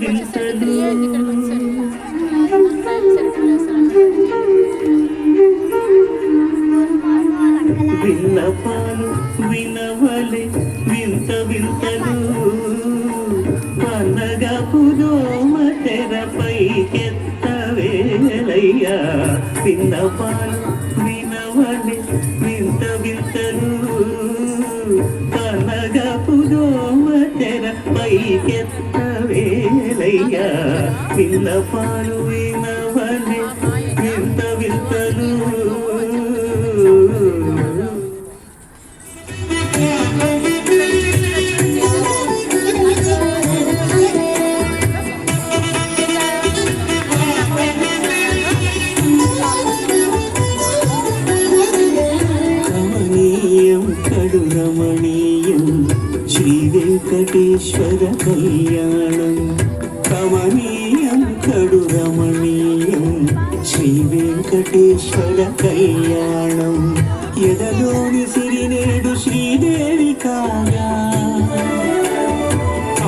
వింతలు విన్నపాలు వినవలే వింత వింతలు పన్నగా పుదోమ తెరపై కెత్తవేలయ్యా విన్నపాలు వినవలే వింత వింతలు పన్నగా పుదోమ తెరపై కెత్తవేలయ్యా విన్నపాలు వినవలే వింత వింతలు రమణీయం శ్రీ వెంకటేశ్వర కళ్యాణం కమనీయం కడు రమణీయం శ్రీ వెంకటేశ్వర కళ్యాణం ఎదలోని సిరినేడు శ్రీదేవి కాగా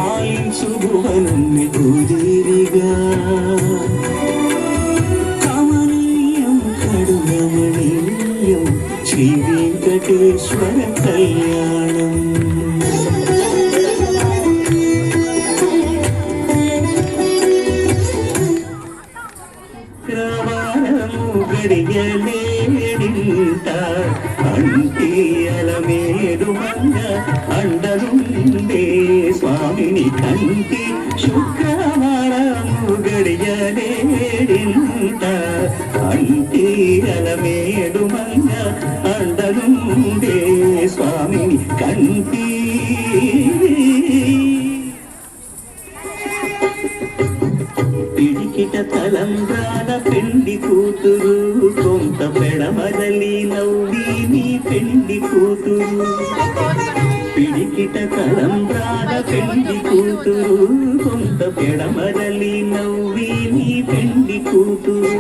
ఆలించు భువనం భూదేవిగా కమనీయం కడు రమణీయం శ్రీ వెంకటేశ్వర కళ్యాణం క్రవారము గడియలేడింత అంటీయలమేడు మంగ అండలుండే స్వామిని కంటి శుక్రవారము గడియలేడింత అంటీయలమేడు మంగ అండలుండే స్వామిని కంటి పిడికిట తలంబ్రాల పెండి కూతురు కొంత పెడమదలి నవ్వి నీ పెండి కూతురు పిడికిట తలంబ్రాల పెండి కూతురు కొంత పెడమదలి నవ్వి నీ పెండి కూతురు